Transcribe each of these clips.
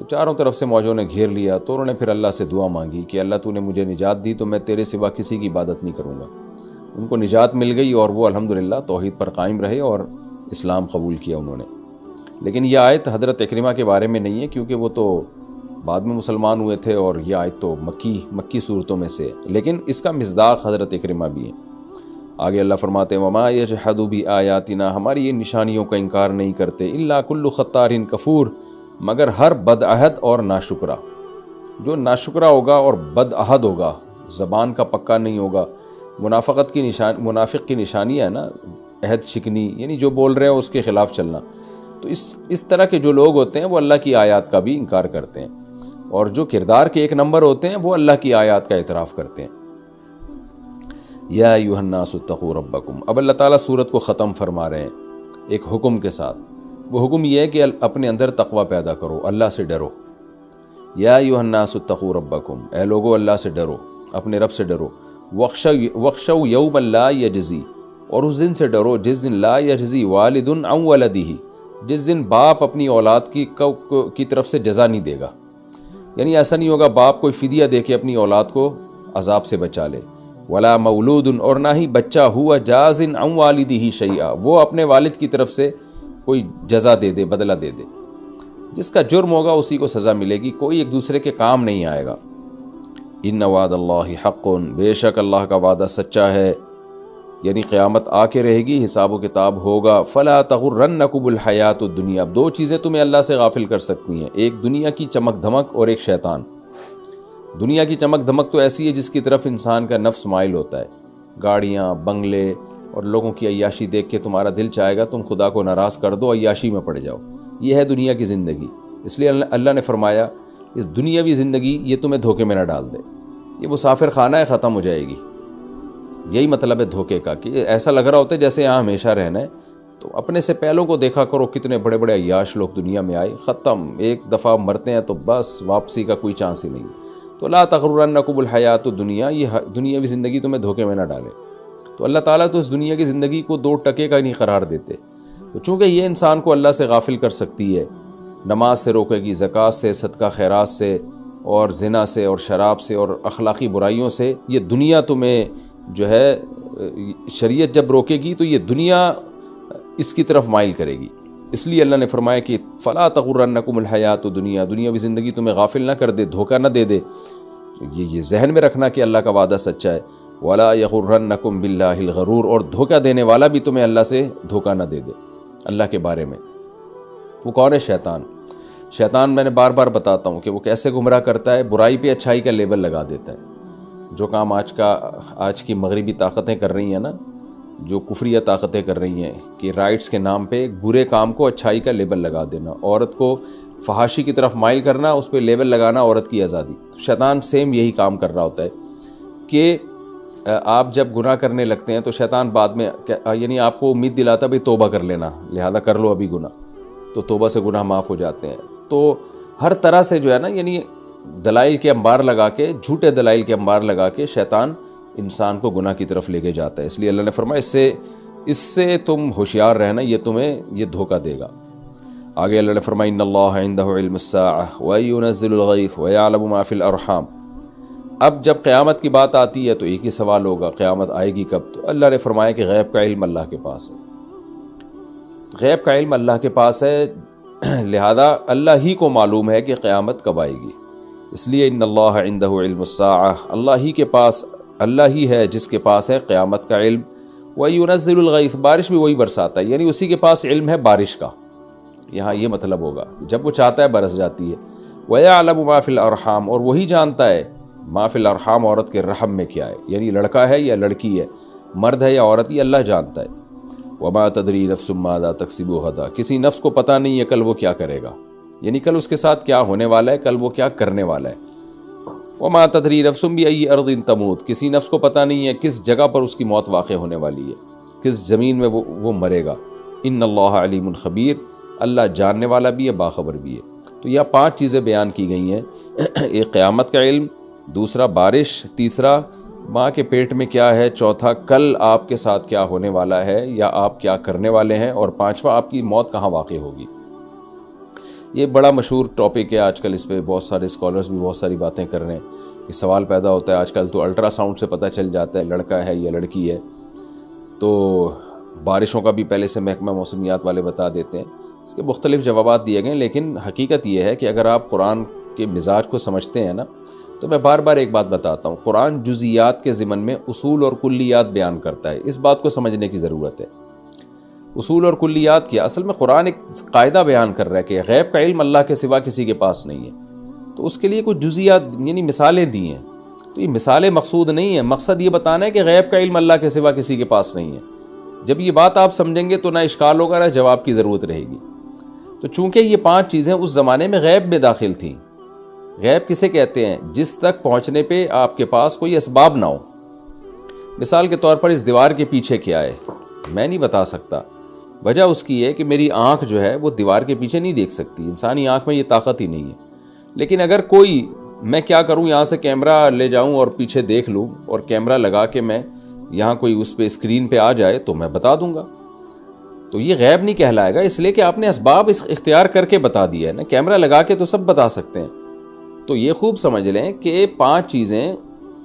تو چاروں طرف سے موجوں نے گھیر لیا، تو انہوں نے پھر اللہ سے دعا مانگی کہ اللہ تو نے مجھے نجات دی تو میں تیرے سوا کسی کی عبادت نہیں کروں گا۔ ان کو نجات مل گئی اور وہ الحمدللہ توحید پر قائم رہے اور اسلام قبول کیا انہوں نے۔ لیکن یہ آیت حضرت اکرمہ کے بارے میں نہیں ہے، کیونکہ وہ تو بعد میں مسلمان ہوئے تھے اور یہ آیت تو مکی صورتوں میں سے، لیکن اس کا مصداق حضرت اکرمہ بھی ہے۔ آگے اللہ فرماتے ہیں وَمَا يَجْحَدُ بِآيَاتِنَا، ہماری ان نشانیوں کا انکار نہیں کرتے، إِلَّا كُلُّ خَطَّارٍ كَفُورٍ، مگر ہر بدعہد اور ناشکرہ۔ جو ناشکرہ ہوگا اور بدعہد ہوگا، زبان کا پکا نہیں ہوگا، منافق کی نشانی ہے نا عہد شکنی، یعنی جو بول رہے ہیں اس کے خلاف چلنا۔ تو اس طرح کے جو لوگ ہوتے ہیں وہ اللہ کی آیات کا بھی انکار کرتے ہیں، اور جو کردار کے ایک نمبر ہوتے ہیں وہ اللہ کی آیات کا اعتراف کرتے ہیں۔ یا ایھا الناس اتقوا ربکم، اب اللہ تعالیٰ سورت کو ختم فرما رہے ہیں ایک حکم کے ساتھ۔ وہ حکم یہ ہے کہ اپنے اندر تقوی پیدا کرو، اللہ سے ڈرو۔ یا ایھا الناس اتقوا ربکم، اے لوگو اللہ سے ڈرو، اپنے رب سے ڈرو۔ وخشوا یوما لا یجزی، اور اس دن سے ڈرو جس دن لا یجزی والد عن ولدہ، جس دن باپ اپنی اولاد کی طرف سے جزا نہیں دے گا۔ یعنی ایسا نہیں ہوگا باپ کوئی فدیہ دے کے اپنی اولاد کو عذاب سے بچا لے۔ ولا مولود، اور نہ ہی بچہ ہوا جاز عن والدہ شیئا، وہ اپنے والد کی طرف سے کوئی جزا دے دے، بدلہ دے دے۔ جس کا جرم ہوگا اسی کو سزا ملے گی، کوئی ایک دوسرے کے کام نہیں آئے گا۔ ان وعد اللہ حق، بے شک اللہ کا وعدہ سچا ہے، یعنی قیامت آ کے رہے گی، حساب و کتاب ہوگا۔ فلا تغرنکم الحیات الدنیا، اب دو چیزیں تمہیں اللہ سے غافل کر سکتی ہیں، ایک دنیا کی چمک دھمک اور ایک شیطان۔ دنیا کی چمک دھمک تو ایسی ہے جس کی طرف انسان کا نفس مائل ہوتا ہے، گاڑیاں، بنگلے اور لوگوں کی عیاشی دیکھ کے تمہارا دل چاہے گا تم خدا کو ناراض کر دو، عیاشی میں پڑ جاؤ۔ یہ ہے دنیا کی زندگی۔ اس لیے اللہ نے فرمایا اس دنیاوی زندگی یہ تمہیں دھوکے میں نہ ڈال دے، یہ مسافر خانہ ہے، ختم ہو جائے گی۔ یہی مطلب ہے دھوکے کا، کہ ایسا لگ رہا ہوتا ہے جیسے یہاں ہمیشہ رہنا ہے۔ تو اپنے سے پہلوں کو دیکھا کرو، کتنے بڑے بڑے عیاش لوگ دنیا میں آئے، ختم، ایک دفعہ مرتے ہیں تو بس واپسی کا کوئی چانس ہی نہیں۔ تو لا تغرنکم الحیات الدنیا، یہ دنیاوی زندگی تمہیں دھوکے میں نہ ڈالے۔ تو اللہ تعالیٰ تو اس دنیا کی زندگی کو 2 ٹکے کا نہیں قرار دیتے۔ تو چونکہ یہ انسان کو اللہ سے غافل کر سکتی ہے، نماز سے روکے گی، زکوٰۃ سے، صدقہ خیرات سے، اور زنا سے اور شراب سے اور اخلاقی برائیوں سے، یہ دنیا تمہیں جو ہے شریعت جب روکے گی تو یہ دنیا اس کی طرف مائل کرے گی۔ اس لیے اللہ نے فرمایا کہ فلا تغرنکم الحیات الدنیا، دنیاوی زندگی تمہیں غافل نہ کر دے، دھوکہ نہ دے دے۔ یہ ذہن میں رکھنا کہ اللہ کا وعدہ سچا ہے۔ ولا یغرنکم باللہ الغرور، اور دھوکہ دینے والا بھی تمہیں اللہ سے دھوکہ نہ دے دے اللہ کے بارے میں۔ وہ کون ہے؟ شیطان۔ شیطان میں نے بار بار بتاتا ہوں کہ وہ کیسے گمراہ کرتا ہے، برائی پہ اچھائی کا لیبل لگا دیتا ہے۔ جو کام آج کی مغربی طاقتیں کر رہی ہیں نا، جو کفریہ طاقتیں کر رہی ہیں کہ رائٹس کے نام پہ ایک برے کام کو اچھائی کا لیبل لگا دینا، عورت کو فحاشی کی طرف مائل کرنا، اس پہ لیبل لگانا عورت کی آزادی۔ شیطان سیم یہی کام کر رہا ہوتا ہے کہ آپ جب گناہ کرنے لگتے ہیں تو شیطان بعد میں یعنی آپ کو امید دلاتا ہے بھئی توبہ کر لینا، لہذا کر لو ابھی گناہ، تو توبہ سے گناہ معاف ہو جاتے ہیں۔ تو ہر طرح سے جو ہے نا، یعنی دلائل کے انبار لگا کے، جھوٹے دلائل کے انبار لگا کے شیطان انسان کو گناہ کی طرف لے کے جاتا ہے۔ اس لیے اللہ نے فرمایا اس سے تم ہوشیار رہنا، یہ تمہیں یہ دھوکہ دے گا۔ آگے اللہ نے فرمایا ان اللہ عندہ علم الساعہ وینزل الغیث ویعلم ما فی الارحام۔ اب جب قیامت کی بات آتی ہے تو ایک ہی سوال ہوگا، قیامت آئے گی کب؟ تو اللہ نے فرمایا کہ غیب کا علم اللہ کے پاس ہے، غیب کا علم اللہ کے پاس ہے، لہذا اللہ ہی کو معلوم ہے کہ قیامت کب آئے گی۔ اس لیے ان اللہ عندہ علم الساعہ، اللہ ہی ہے جس کے پاس ہے قیامت کا علم۔ وَيُنَزِّلُ الْغَيْثَ، بارش بھی وہی برساتا ہے، یعنی اسی کے پاس علم ہے بارش کا، یہاں یہ مطلب ہوگا، جب وہ چاہتا ہے برس جاتی ہے۔ وَيَعْلَمُ مَا فِي الْأَرْحَامِ، اور وہی جانتا ہے ما فی الارحام، عورت کے رحم میں کیا ہے، یعنی لڑکا ہے یا لڑکی ہے، مرد ہے یا عورت، یہ اللہ جانتا ہے۔ وَمَا تَدْرِي نَفْسٌ مَاذَا تَكْسِبُ غَدًا، کسی نفس کو پتہ نہیں ہے کل وہ کیا کرے گا، یعنی کل اس کے ساتھ کیا ہونے والا ہے، کل وہ کیا کرنے والا ہے۔ وَمَا تَدْرِي نَفْسٌ بِأَيِّ أَرْضٍ تَمُوتُ، کسی نفس کو پتہ نہیں ہے کس جگہ پر اس کی موت واقع ہونے والی ہے، کس زمین میں وہ مرے گا۔ ان اللہ علیم خبیر، اللہ جاننے والا بھی ہے، باخبر بھی ہے۔ تو یہ 5 چیزیں بیان کی گئی ہیں، ایک قیامت کا علم، دوسرا بارش، تیسرا ماں کے پیٹ میں کیا ہے، چوتھا کل آپ کے ساتھ کیا ہونے والا ہے یا آپ کیا کرنے والے ہیں، اور 5واں آپ کی موت کہاں واقع ہوگی۔ یہ بڑا مشہور ٹاپک ہے آج کل، اس پہ بہت سارے اسکالرز بھی بہت ساری باتیں کر رہے ہیں کہ سوال پیدا ہوتا ہے آج کل تو الٹرا ساؤنڈ سے پتہ چل جاتا ہے لڑکا ہے یا لڑکی ہے، تو بارشوں کا بھی پہلے سے محکمہ موسمیات والے بتا دیتے ہیں۔ اس کے مختلف جوابات دیے گئے، لیکن حقیقت یہ ہے کہ اگر آپ قرآن کے مزاج کو سمجھتے ہیں نا، تو میں بار بار ایک بات بتاتا ہوں، قرآن جزیات کے ضمن میں اصول اور کلیات بیان کرتا ہے، اس بات کو سمجھنے کی ضرورت ہے۔ اصول اور کلیات کیا؟ اصل میں قرآن ایک قاعدہ بیان کر رہا ہے کہ غیب کا علم اللہ کے سوا کسی کے پاس نہیں ہے، تو اس کے لیے کچھ جزیات یعنی مثالیں دی ہیں، تو یہ مثالیں مقصود نہیں ہیں، مقصد یہ بتانا ہے کہ غیب کا علم اللہ کے سوا کسی کے پاس نہیں ہے۔ جب یہ بات آپ سمجھیں گے تو نہ اشکال ہوگا نہ جواب کی ضرورت رہے گی۔ تو چونکہ یہ 5 چیزیں اس زمانے میں غیب میں داخل تھیں، غیب کسے کہتے ہیں؟ جس تک پہنچنے پہ آپ کے پاس کوئی اسباب نہ ہو۔ مثال کے طور پر اس دیوار کے پیچھے کیا ہے میں نہیں بتا سکتا، وجہ اس کی ہے کہ میری آنکھ جو ہے وہ دیوار کے پیچھے نہیں دیکھ سکتی، انسانی آنکھ میں یہ طاقت ہی نہیں ہے۔ لیکن اگر کوئی میں کیا کروں، یہاں سے کیمرہ لے جاؤں اور پیچھے دیکھ لوں اور کیمرہ لگا کے میں یہاں کوئی اس پہ اسکرین پہ آ جائے تو میں بتا دوں گا، تو یہ غیب نہیں کہلائے گا، اس لیے کہ آپ نے اسباب اختیار کر کے بتا دیا ہے نا، کیمرہ لگا کے تو سب بتا سکتے ہیں۔ تو یہ خوب سمجھ لیں کہ 5 چیزیں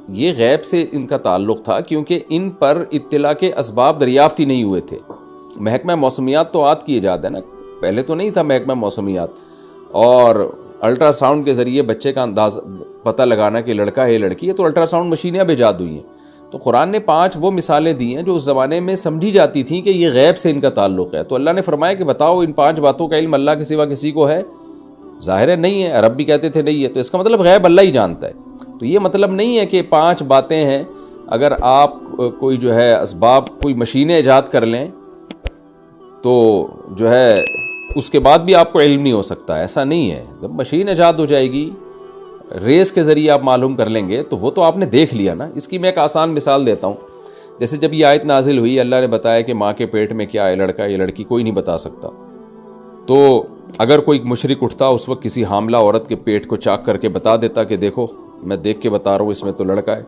یہ غیب سے ان کا تعلق تھا، کیونکہ ان پر اطلاع کے اسباب دریافت ہی نہیں ہوئے تھے۔ محکمہ موسمیات تو عاد کی ایجاد ہے نا، پہلے تو نہیں تھا محکمہ موسمیات، اور الٹرا ساؤنڈ کے ذریعے بچے کا انداز پتہ لگانا کہ لڑکا ہے لڑکی ہے، تو الٹرا ساؤنڈ مشینیں اب ایجاد ہوئی ہیں۔ تو قرآن نے 5 وہ مثالیں دی ہیں جو اس زمانے میں سمجھی جاتی تھیں کہ یہ غیب سے ان کا تعلق ہے، تو اللہ نے فرمایا کہ بتاؤ ان 5 باتوں کا علم اللہ کے سوا کسی کو ہے؟ ظاہر ہے نہیں ہے، عرب بھی کہتے تھے نہیں ہے، تو اس کا مطلب غیب اللہ ہی جانتا ہے۔ تو یہ مطلب نہیں ہے کہ 5 باتیں ہیں، اگر آپ کوئی جو ہے اسباب کوئی مشینیں ایجاد کر لیں تو جو ہے اس کے بعد بھی آپ کو علم نہیں ہو سکتا، ایسا نہیں ہے۔ جب مشین ایجاد ہو جائے گی، ریس کے ذریعے آپ معلوم کر لیں گے تو وہ تو آپ نے دیکھ لیا نا۔ اس کی میں ایک آسان مثال دیتا ہوں، جیسے جب یہ آیت نازل ہوئی، اللہ نے بتایا کہ ماں کے پیٹ میں کیا ہے، لڑکا یا لڑکی، کوئی نہیں بتا سکتا، تو اگر کوئی مشرک اٹھتا اس وقت کسی حاملہ عورت کے پیٹ کو چاک کر کے بتا دیتا کہ دیکھو میں دیکھ کے بتا رہا ہوں اس میں تو لڑکا ہے،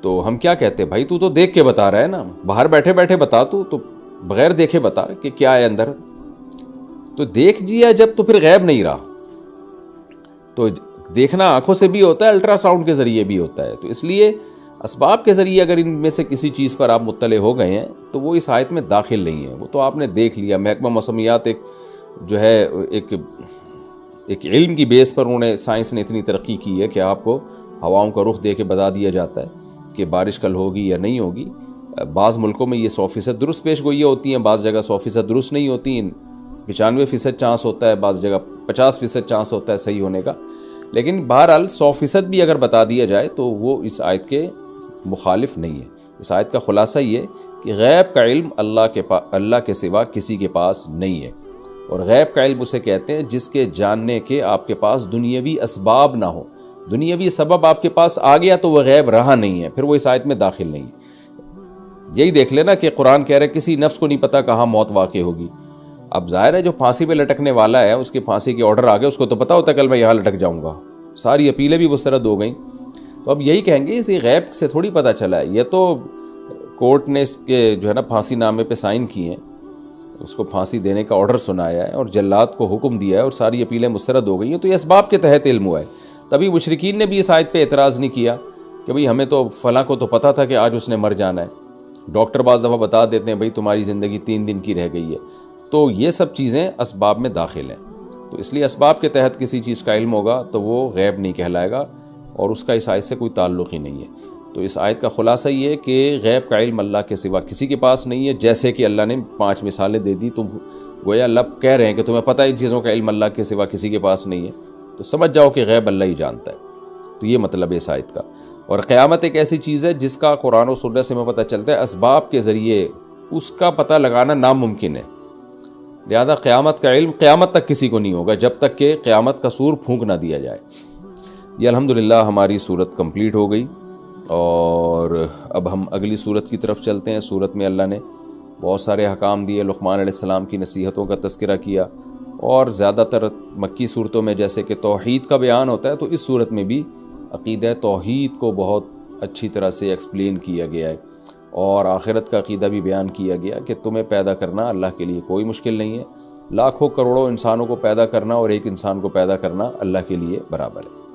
تو ہم کیا کہتے بھائی تو دیکھ کے بتا رہا ہے نا، باہر بیٹھے بیٹھے بتا، تو بغیر دیکھے بتا کہ کیا ہے اندر، تو دیکھ جیا جب تو پھر غیب نہیں رہا۔ تو دیکھنا آنکھوں سے بھی ہوتا ہے، الٹرا ساؤنڈ کے ذریعے بھی ہوتا ہے، تو اس لیے اسباب کے ذریعے اگر ان میں سے کسی چیز پر آپ مطلع ہو گئے ہیں تو وہ اس آیت میں داخل نہیں ہے، وہ تو آپ نے دیکھ لیا۔ محکمہ موسمیات ایک جو ہے ایک علم کی بیس پر انہوں نے، سائنس نے اتنی ترقی کی ہے کہ آپ کو ہواؤں کا رخ دے کے بتا دیا جاتا ہے کہ بارش کل ہوگی یا نہیں ہوگی۔ بعض ملکوں میں یہ 100% درست پیش گوئیاں ہوتی ہیں، بعض جگہ 100% درست نہیں ہوتی، 95% چانس ہوتا ہے، بعض جگہ 50% چانس ہوتا ہے صحیح ہونے کا، لیکن بہرحال 100% بھی اگر بتا دیا جائے تو وہ اس آیت کے مخالف نہیں ہے۔ اس آیت کا خلاصہ یہ کہ غیب کا علم اللہ کے سوا کسی کے پاس نہیں ہے، اور غیب کا علم اسے کہتے ہیں جس کے جاننے کے آپ کے پاس دنیاوی اسباب نہ ہو۔ دنیاوی سبب آپ کے پاس آ گیا تو وہ غیب رہا نہیں ہے، پھر وہ اس آیت میں داخل نہیں ہے۔ یہی دیکھ لینا کہ قرآن کہہ رہا ہے کسی نفس کو نہیں پتا کہاں موت واقع ہوگی۔ اب ظاہر ہے جو پھانسی پہ لٹکنے والا ہے، اس کے پھانسی کے آرڈر آ گئے، اس کو تو پتا ہوتا ہے کل میں یہاں لٹک جاؤں گا، ساری اپیلیں بھی مسترد ہو گئیں، تو اب یہی کہیں گے اسی غیب سے تھوڑی پتہ چلا ہے، یہ تو کورٹ نے اس کے جو ہے نا پھانسی نامے پہ سائن کیے ہیں، اس کو پھانسی دینے کا آرڈر سنایا ہے اور جلاد کو حکم دیا ہے اور ساری اپیلیں مسترد ہو گئی ہیں، تو یہ اسباب کے تحت علم ہوا ہے۔ تبھی مشرکین نے بھی اس آیت پہ اعتراض نہیں کیا کہ بھئی ہمیں تو فلاں کو تو پتہ تھا کہ آج اس نے مر جانا ہے، ڈاکٹر بعض دفعہ بتا دیتے ہیں بھئی تمہاری زندگی 3 دن کی رہ گئی ہے، تو یہ سب چیزیں اسباب میں داخل ہیں، تو اس لیے اسباب کے تحت کسی چیز کا علم ہوگا تو وہ غیب نہیں کہلائے گا اور اس کا اس آیت سے کوئی تعلق ہی نہیں ہے۔ تو اس آیت کا خلاصہ یہ ہے کہ غیب کا علم اللہ کے سوا کسی کے پاس نہیں ہے، جیسے کہ اللہ نے 5 مثالیں دے دی، تم گویا اللہ کہہ رہے ہیں کہ تمہیں پتہ ہے ان چیزوں کا علم اللہ کے سوا کسی کے پاس نہیں ہے، تو سمجھ جاؤ کہ غیب اللہ ہی جانتا ہے۔ تو یہ مطلب ہے اس آیت کا۔ اور قیامت ایک ایسی چیز ہے جس کا قرآن و سنت سے ہمیں پتہ چلتا ہے اسباب کے ذریعے اس کا پتہ لگانا ناممکن ہے، لہذا قیامت کا علم قیامت تک کسی کو نہیں ہوگا جب تک کہ قیامت کا سور پھونک نہ دیا جائے۔ یہ الحمدللہ ہماری سورت کمپلیٹ ہو گئی، اور اب ہم اگلی سورت کی طرف چلتے ہیں۔ سورت میں اللہ نے بہت سارے احکام دیے، لقمان علیہ السلام کی نصیحتوں کا تذکرہ کیا، اور زیادہ تر مکی صورتوں میں جیسے کہ توحید کا بیان ہوتا ہے، تو اس صورت میں بھی عقیدہ توحید کو بہت اچھی طرح سے ایکسپلین کیا گیا ہے، اور آخرت کا عقیدہ بھی بیان کیا گیا کہ تمہیں پیدا کرنا اللہ کے لیے کوئی مشکل نہیں ہے، لاکھوں کروڑوں انسانوں کو پیدا کرنا اور ایک انسان کو پیدا کرنا اللہ کے لیے برابر ہے۔